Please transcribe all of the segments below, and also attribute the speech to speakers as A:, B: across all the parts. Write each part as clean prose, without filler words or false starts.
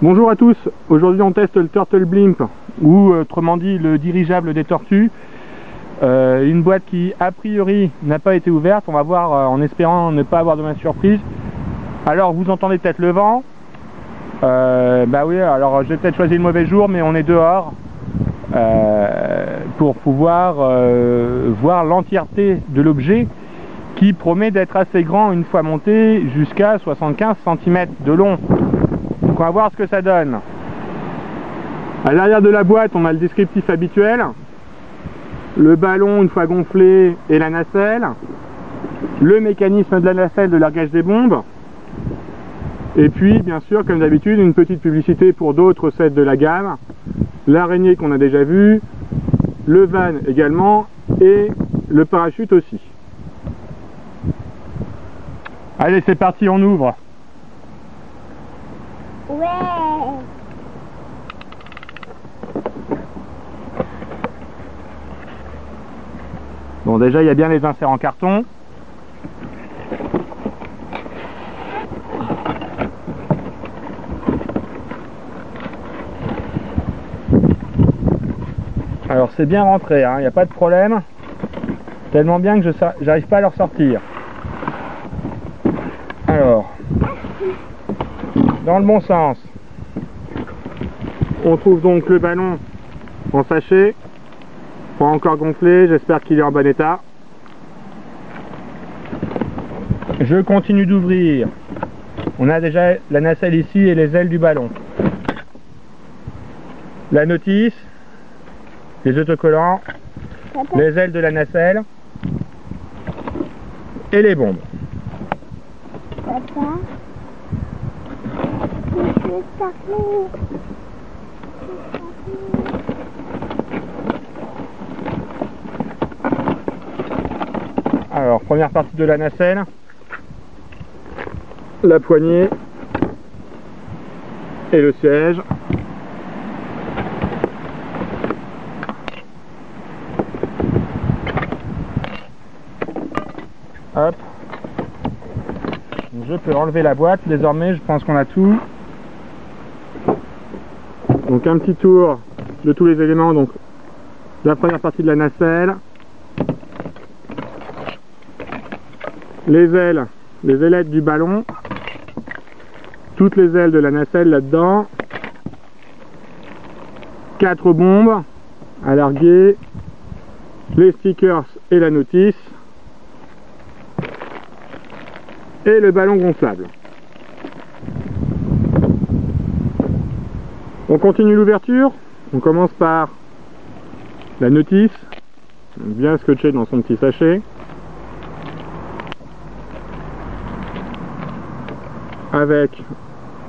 A: Bonjour à tous, aujourd'hui on teste le Turtle Blimp, ou autrement dit le dirigeable des tortues. Une boîte qui a priori n'a pas été ouverte, on va voir en espérant ne pas avoir de mauvaise surprise. Alors vous entendez peut-être le vent, bah oui, alors j'ai peut-être choisi le mauvais jour, mais on est dehors pour pouvoir voir l'entièreté de l'objet qui promet d'être assez grand une fois monté, jusqu'à 75 cm de long. Donc on va voir ce que ça donne. À l'arrière de la boîte, on a le descriptif habituel, le ballon une fois gonflé et la nacelle, le mécanisme de la nacelle de largage des bombes, et puis bien sûr comme d'habitude une petite publicité pour d'autres sets de la gamme, l'araignée qu'on a déjà vu, le van également et le parachute aussi. Allez, c'est parti, on ouvre.
B: Ouais.
A: Bon, déjà il y a bien les inserts en carton. Alors c'est bien rentré, il n'y a pas de problème. Tellement bien que j'arrive pas à le ressortir. Alors, dans le bon sens, on trouve donc le ballon en sachet, pas encore gonflé, j'espère qu'il est en bon état. Je continue d'ouvrir. On a déjà la nacelle ici et les ailes du ballon. La notice, les autocollants, les ailes de la nacelle et les bombes.
B: Papa,
A: alors, première partie de la nacelle, la poignée et le siège. Hop. Je peux enlever la boîte, désormais je pense qu'on a tout. Donc un petit tour de tous les éléments, donc la première partie de la nacelle, les ailettes du ballon, toutes les ailes de la nacelle là-dedans, 4 bombes à larguer, les stickers et la notice, et le ballon gonflable. On continue l'ouverture, on commence par la notice, bien scotchée dans son petit sachet, avec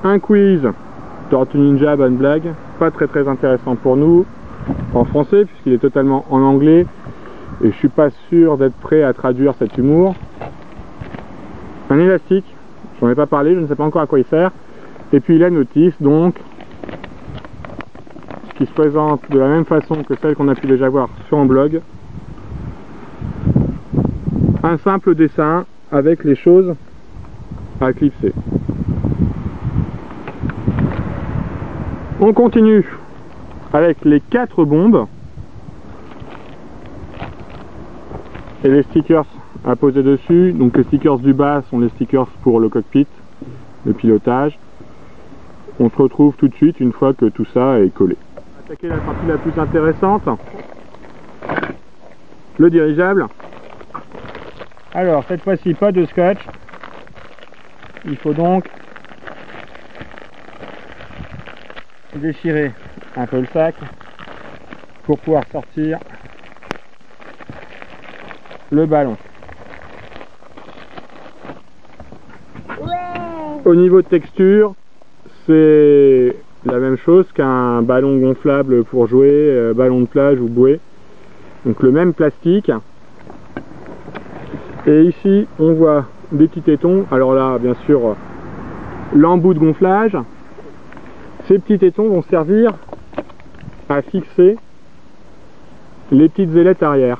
A: un quiz Tortue Ninja, bonne blague, pas très intéressant pour nous en français puisqu'il est totalement en anglais et je suis pas sûr d'être prêt à traduire cet humour. Un élastique, j'en ai pas parlé, je ne sais pas encore à quoi il sert, et puis la notice donc qui se présente de la même façon que celle qu'on a pu déjà voir sur un blog, un simple dessin avec les choses à clipser. On continue avec les 4 bombes et les stickers à poser dessus. Donc les stickers du bas sont les stickers pour le cockpit, le pilotage. On se retrouve tout de suite une fois que tout ça est collé. On va attaquer la partie la plus intéressante, le dirigeable. Alors cette fois-ci pas de scotch, il faut donc déchirer un peu le sac pour pouvoir sortir le ballon. Au niveau de texture, c'est la même chose qu'un ballon gonflable pour jouer, ballon de plage ou bouée. Donc le même plastique. Et ici, on voit des petits tétons. Alors là, bien sûr, l'embout de gonflage. Ces petits tétons vont servir à fixer les petites ailettes arrière.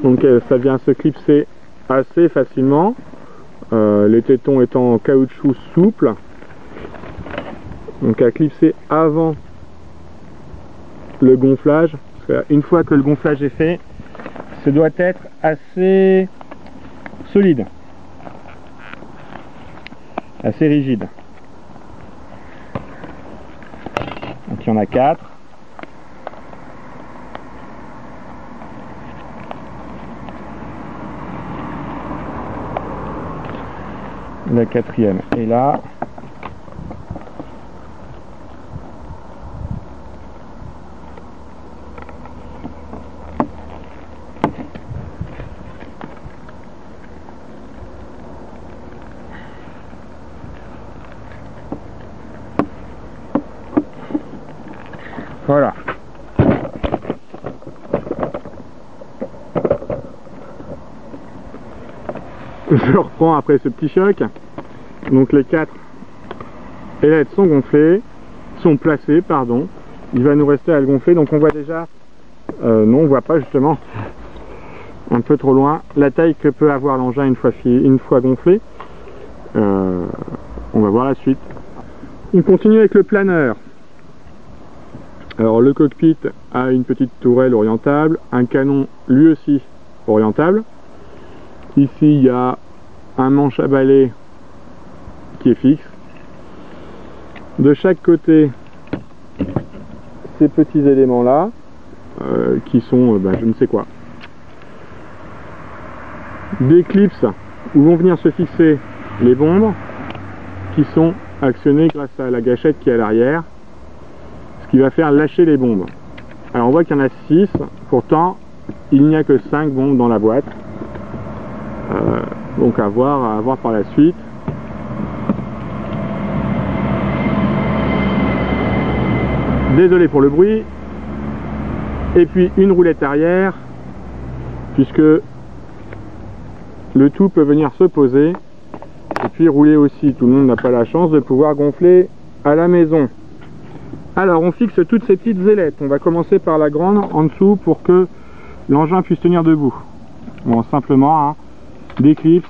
A: Donc ça vient se clipser assez facilement. les tétons étant en caoutchouc souple, donc à clipser avant le gonflage. Parce qu'une fois que le gonflage est fait, ça doit être assez solide, assez rigide. Donc il y en a 4. La 4e est là. Voilà. Je reprends après ce petit choc. Donc les 4 ailettes sont gonflées, sont placées, pardon. Il va nous rester à le gonfler. Donc on voit déjà, non on voit pas justement, un peu trop loin, la taille que peut avoir l'engin une fois gonflé. On va voir la suite. On continue avec le planeur. Alors le cockpit a une petite tourelle orientable, un canon lui aussi orientable. Ici il y a un manche à balai qui est fixe. De chaque côté, ces petits éléments là qui sont je ne sais quoi, des clips où vont venir se fixer les bombes qui sont actionnées grâce à la gâchette qui est à l'arrière, ce qui va faire lâcher les bombes. Alors on voit qu'il y en a 6, pourtant il n'y a que 5 bombes dans la boîte, donc à voir par la suite. Désolé pour le bruit. Et puis une roulette arrière, puisque le tout peut venir se poser et puis rouler aussi. Tout le monde n'a pas la chance de pouvoir gonfler à la maison. Alors on fixe toutes ces petites ailettes. On va commencer par la grande en dessous pour que l'engin puisse tenir debout. Bon, simplement des clips.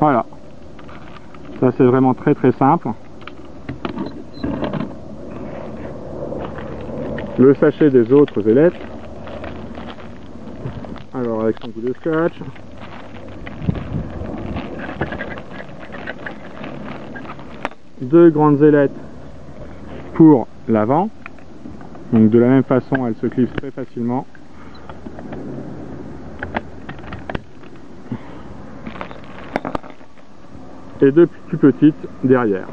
A: Voilà. Ça c'est vraiment très simple. Le sachet des autres ailettes. Alors avec son bout de scotch. Deux grandes ailettes pour l'avant. Donc de la même façon, elles se clipsent très facilement. Et deux plus petites derrière.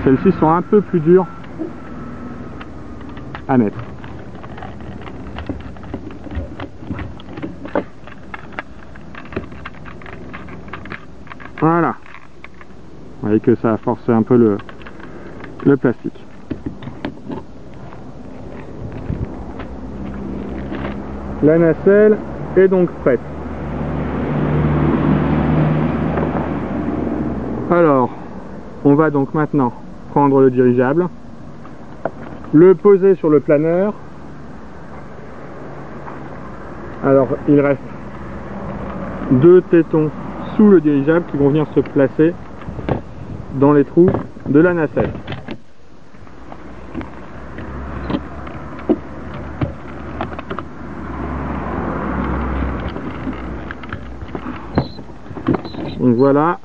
A: Celles-ci sont un peu plus dures à mettre. Voilà. Vous voyez que ça a forcé un peu le plastique. La nacelle est donc prête. Alors, on va donc maintenant prendre le dirigeable, le poser sur le planeur. Alors il reste deux tétons sous le dirigeable qui vont venir se placer dans les trous de la nacelle. Donc voilà,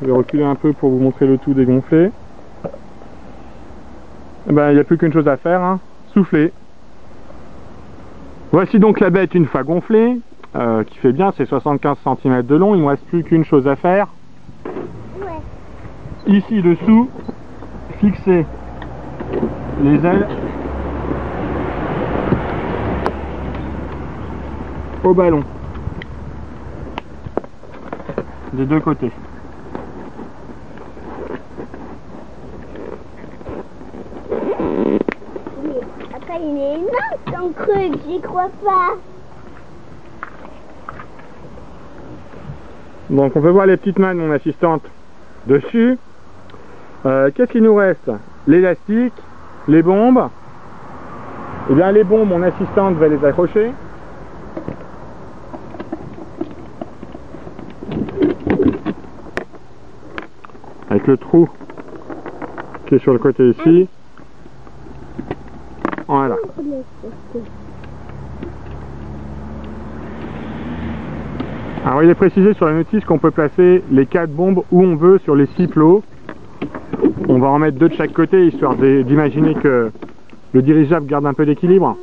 A: je vais reculer un peu pour vous montrer le tout dégonflé. Il n'y a plus qu'une chose à faire, souffler. Voici donc la bête une fois gonflée, qui fait bien ses 75 cm de long. Il ne me reste plus qu'une chose à faire. Ouais. Ici dessous, fixer les ailes au ballon des deux côtés.
B: Après il est énorme ton truc, j'y crois pas.
A: Donc on peut voir les petites mains de mon assistante dessus. Qu'est-ce qu'il nous reste? L'élastique, les bombes, Eh bien les bombes, mon assistante va les accrocher. Avec le trou qui est sur le côté ici. Voilà. Alors il est précisé sur la notice qu'on peut placer les 4 bombes où on veut sur les 6 plots. On va en mettre 2 de chaque côté histoire d'imaginer que le dirigeable garde un peu d'équilibre.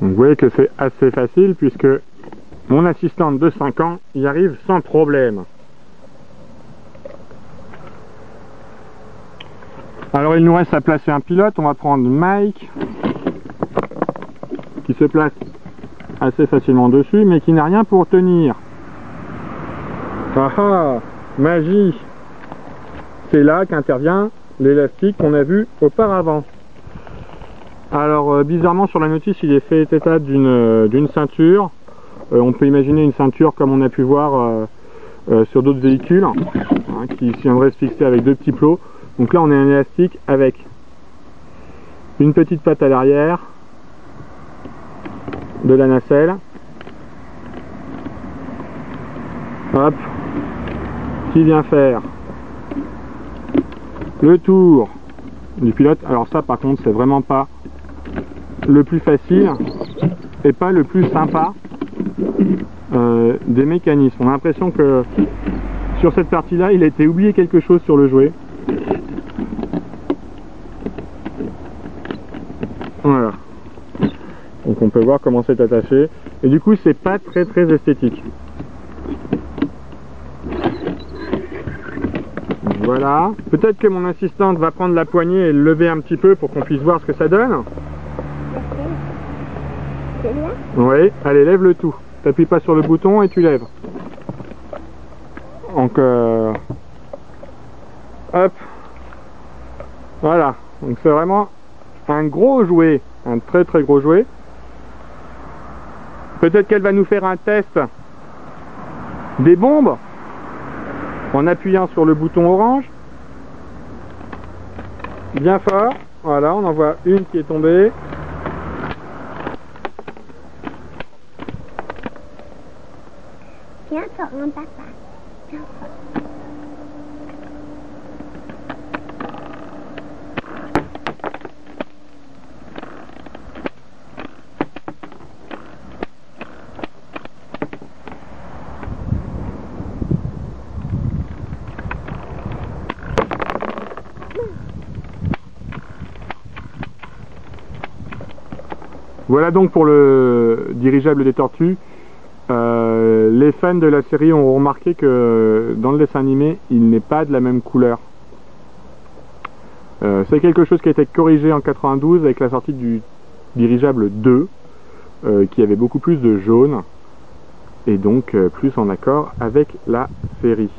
A: Donc vous voyez que c'est assez facile puisque mon assistante de 5 ans y arrive sans problème. Alors il nous reste à placer un pilote, on va prendre Mike qui se place assez facilement dessus mais qui n'a rien pour tenir. Ah ah, magie! C'est là qu'intervient l'élastique qu'on a vu auparavant. Alors bizarrement sur la notice il est fait état d'une ceinture. On peut imaginer une ceinture comme on a pu voir sur d'autres véhicules hein, qui viendrait se fixer avec 2 petits plots. Donc là on a un élastique avec une petite patte à l'arrière, de la nacelle, hop, qui vient faire le tour du pilote. Alors ça par contre c'est vraiment pas le plus facile et pas le plus sympa des mécanismes. On a l'impression que sur cette partie là il a été oublié quelque chose sur le jouet. Voilà. Donc on peut voir comment c'est attaché. Et du coup c'est pas très esthétique. Voilà. Peut-être que mon assistante va prendre la poignée et le lever un petit peu pour qu'on puisse voir ce que ça donne. Oui, allez lève le tout. T'appuies pas sur le bouton et tu lèves. Donc hop. Voilà. Donc c'est vraiment un gros jouet, un très gros jouet. Peut-être qu'elle va nous faire un test des bombes en appuyant sur le bouton orange bien fort. Voilà, on en voit une qui est tombée.
B: Viens fort, mon papa. Viens fort.
A: Voilà donc pour le dirigeable des tortues. Les fans de la série ont remarqué que dans le dessin animé, il n'est pas de la même couleur. C'est quelque chose qui a été corrigé en 92 avec la sortie du dirigeable 2, qui avait beaucoup plus de jaune, et donc plus en accord avec la série.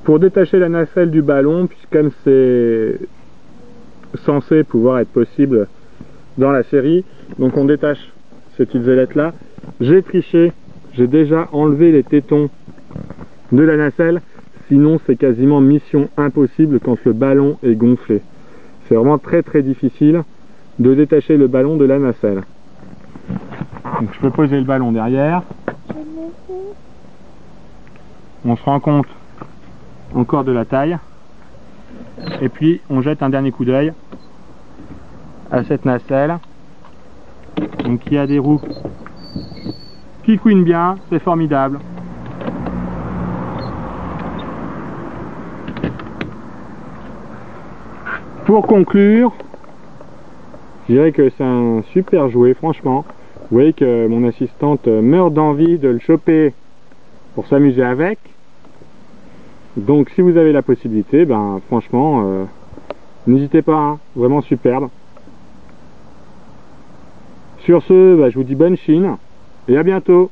A: Pour détacher la nacelle du ballon, puisque comme c'est censé pouvoir être possible dans la série, donc on détache cette petite zélette là. J'ai triché, j'ai déjà enlevé les tétons de la nacelle, sinon c'est quasiment mission impossible quand le ballon est gonflé. C'est vraiment très difficile de détacher le ballon de la nacelle. Donc je peux poser le ballon derrière. On se rend compte encore de la taille, et puis on jette un dernier coup d'œil à cette nacelle, donc il y a des roues qui couinent bien, c'est formidable. Pour conclure, je dirais que c'est un super jouet, franchement. Vous voyez que mon assistante meurt d'envie de le choper pour s'amuser avec. Donc si vous avez la possibilité, ben franchement, n'hésitez pas, hein, vraiment superbe. Sur ce, je vous dis bonne chine et à bientôt.